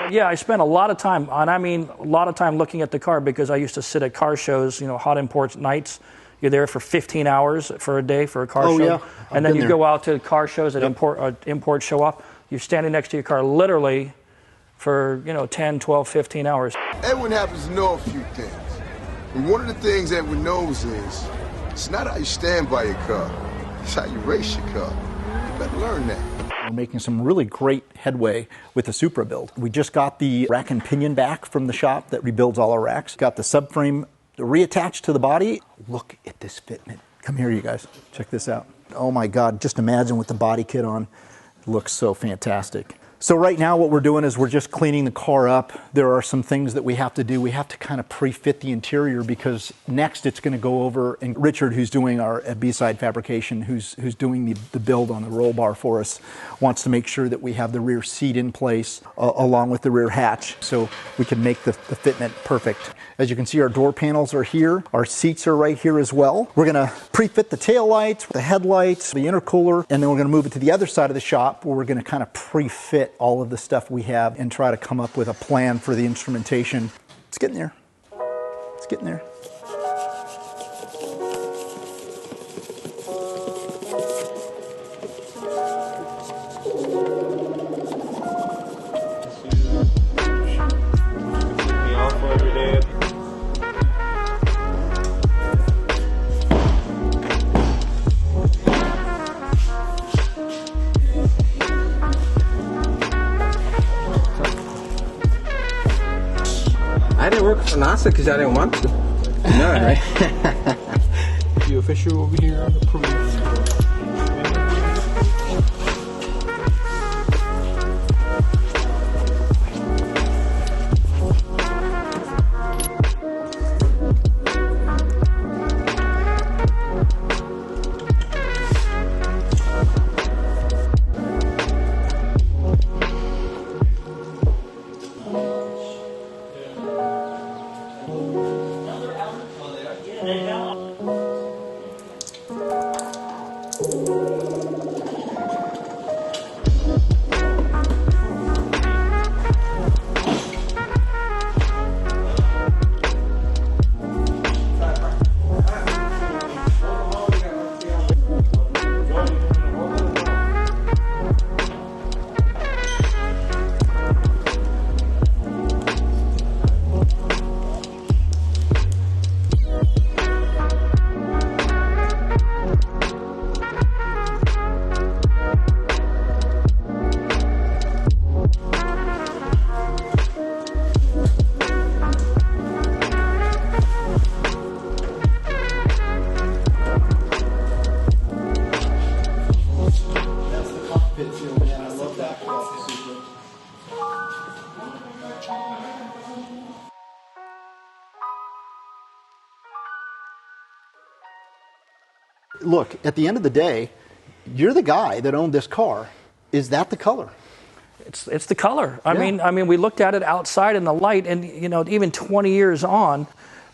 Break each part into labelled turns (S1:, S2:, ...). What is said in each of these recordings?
S1: Yeah, I spent a lot of time, and I mean a lot of time looking at the car because I used to sit at car shows, you know, hot import nights. You're there for 15 hours for a day for a car show.
S2: Yeah.
S1: And then you go out to car shows that import show up. You're standing next to your car literally for, you know, 10, 12, 15 hours.
S3: Edwin happens to know a few things. And one of the things Edwin knows is it's not how you stand by your car, it's how you race your car. You better learn that.
S2: We're making some really great headway with the Supra build. We just got the rack and pinion back from the shop that rebuilds all our racks. Got the subframe reattached to the body. Look at this fitment. Come here, you guys. Check this out. Oh my God, just imagine with the body kit on. It looks so fantastic. So right now what we're doing is we're just cleaning the car up. There are some things that we have to do. We have to kind of pre-fit the interior because next it's going to go over, and Richard, who's doing our B-side fabrication, who's doing the build on the roll bar for us, wants to make sure that we have the rear seat in place along with the rear hatch so we can make the fitment perfect. As you can see, our door panels are here. Our seats are right here as well. We're going to pre-fit the tail lights, the headlights, the intercooler, and then we're going to move it to the other side of the shop where we're going to kind of pre-fit all of the stuff we have and try to come up with a plan for the instrumentation. It's getting there. It's getting there.
S4: I didn't work for NASA because I didn't want to. No, right?
S5: You official over here on the approved.
S2: Look, at the end of the day, you're the guy that owned this car. Is that the color?
S1: It's the color. I mean, we looked at it outside in the light, and you know, even 20 years on,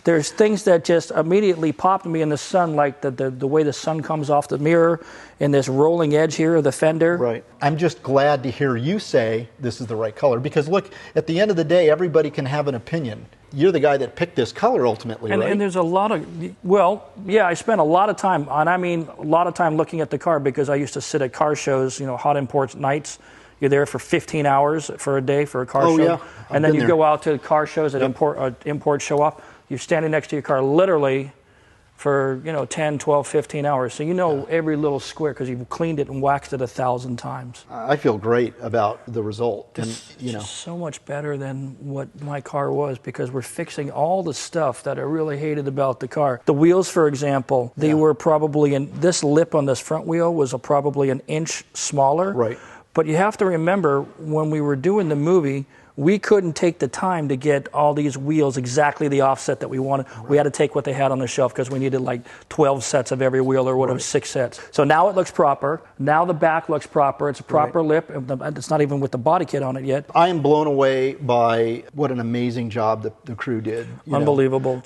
S1: there's things that just immediately popped me in the sun, like the way the sun comes off the mirror and this rolling edge here of the fender.
S2: Right. I'm just glad to hear you say this is the right color, because look, at the end of the day, everybody can have an opinion. You're the guy that picked this color ultimately, right?
S1: And there's a lot of, well, yeah, I spent a lot of time, and I mean a lot of time looking at the car because I used to sit at car shows, you know, hot import nights. You're there for 15 hours for a day for a car show.
S2: Yeah.
S1: And then you go out to car shows that import show up. You're standing next to your car literally for, you know, 10, 12, 15 hours. So you know every little square because you've cleaned it and waxed it 1,000 times.
S2: I feel great about the result.
S1: It's just so much better than what my car was because we're fixing all the stuff that I really hated about the car. The wheels, for example, they were probably this lip on this front wheel was probably an inch smaller.
S2: Right.
S1: But you have to remember, when we were doing the movie, we couldn't take the time to get all these wheels exactly the offset that we wanted. Right. We had to take what they had on the shelf because we needed like 12 sets of every wheel or whatever, 6 sets. So now it looks proper. Now the back looks proper. It's a proper lip. It's not even with the body kit on it yet.
S2: I am blown away by what an amazing job the crew did.
S1: Unbelievable.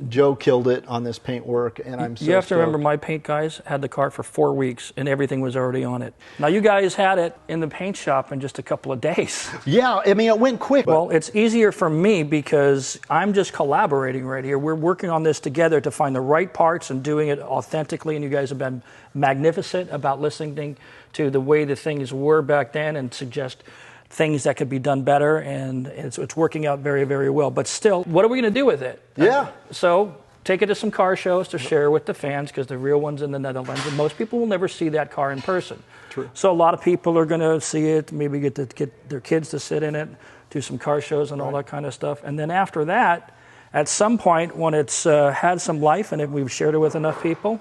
S2: Joe killed it on this paint work, and I'm so
S1: You have to remember,
S2: stoked.
S1: my paint guys had the car for 4 weeks, and everything was already on it. Now you guys had it in the paint shop in just a couple of days.
S2: Yeah, I mean, it went and quick.
S1: Well, it's easier for me because I'm just collaborating right here. We're working on this together to find the right parts and doing it authentically, and you guys have been magnificent about listening to the way the things were back then and suggest things that could be done better, and it's working out very, very well. But still, what are we going to do with it?
S2: Yeah.
S1: So take it to some car shows to share with the fans, because the real one's in the Netherlands, and most people will never see that car in person.
S2: True.
S1: So a lot of people are going to see it, maybe get their kids to sit in it, do some car shows and all that kind of stuff. And then after that, at some point when it's had some life and if we've shared it with enough people,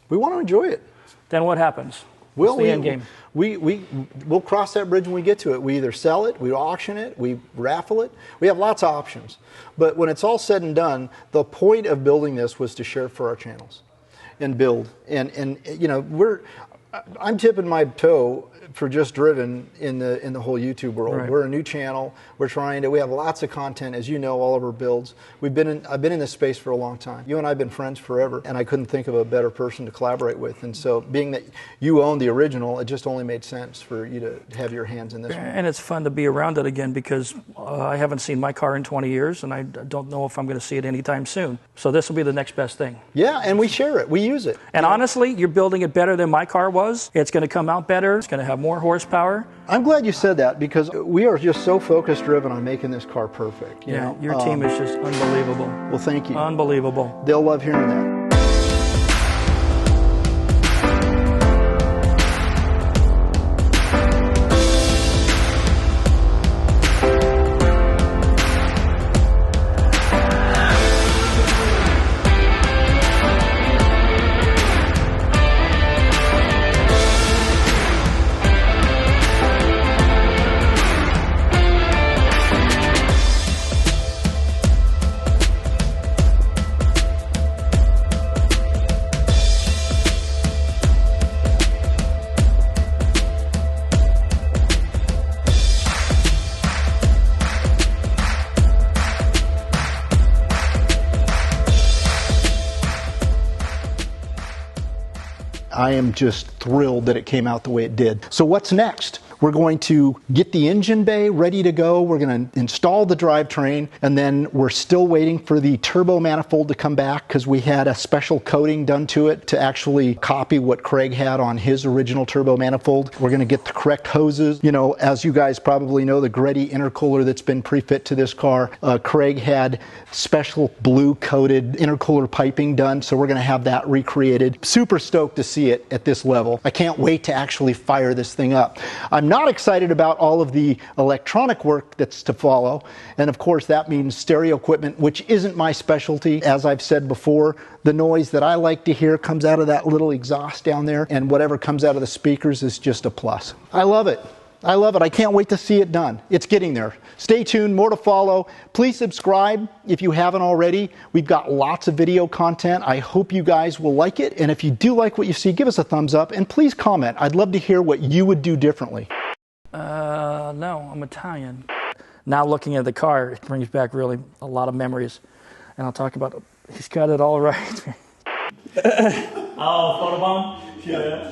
S2: We want to enjoy it.
S1: then what happens?
S2: Well,
S1: What's the end game?
S2: We'll cross that bridge when we get to it. We either sell it, we auction it, we raffle it. We have lots of options. But when it's all said and done, the point of building this was to share for our channels and build. And you know, I'm tipping my toe for Just Driven in the whole YouTube world.
S1: Right.
S2: We're a new channel. We have lots of content, as you know, all of our builds. I've been in this space for a long time. You and I have been friends forever, and I couldn't think of a better person to collaborate with. And so, being that you own the original, it just only made sense for you to have your hands in this one.
S1: And it's fun to be around it again, because I haven't seen my car in 20 years, and I don't know if I'm going to see it anytime soon. So this will be the next best thing.
S2: Yeah, and we share it. We use it.
S1: And honestly, you're building it better than my car was. It's going to come out better. It's going to have more horsepower.
S2: I'm glad you said that, because we are just so focus driven on making this car perfect. You know?
S1: Your team is just unbelievable.
S2: Well, thank you.
S1: Unbelievable.
S2: They'll love hearing that. I am just thrilled that it came out the way it did. So what's next? We're going to get the engine bay ready to go. We're going to install the drivetrain, and then we're still waiting for the turbo manifold to come back, because we had a special coating done to it to actually copy what Craig had on his original turbo manifold. We're going to get the correct hoses. You know, as you guys probably know, the Greddy intercooler that's been pre-fit to this car, Craig had special blue coated intercooler piping done, so we're going to have that recreated. Super stoked to see it at this level. I can't wait to actually fire this thing up. I'm not excited about all of the electronic work that's to follow, and of course that means stereo equipment, which isn't my specialty. As I've said before, the noise that I like to hear comes out of that little exhaust down there, and whatever comes out of the speakers is just a plus. I love it. I love it. I can't wait to see it done. It's getting there. Stay tuned, more to follow. Please subscribe if you haven't already. We've got lots of video content. I hope you guys will like it. And if you do like what you see, give us a thumbs up, and please comment. I'd love to hear what you would do differently.
S1: No, I'm Italian. Now looking at the car, it brings back really a lot of memories. And I'll talk about, he's got it all right.
S6: Oh, photobomb? Yeah.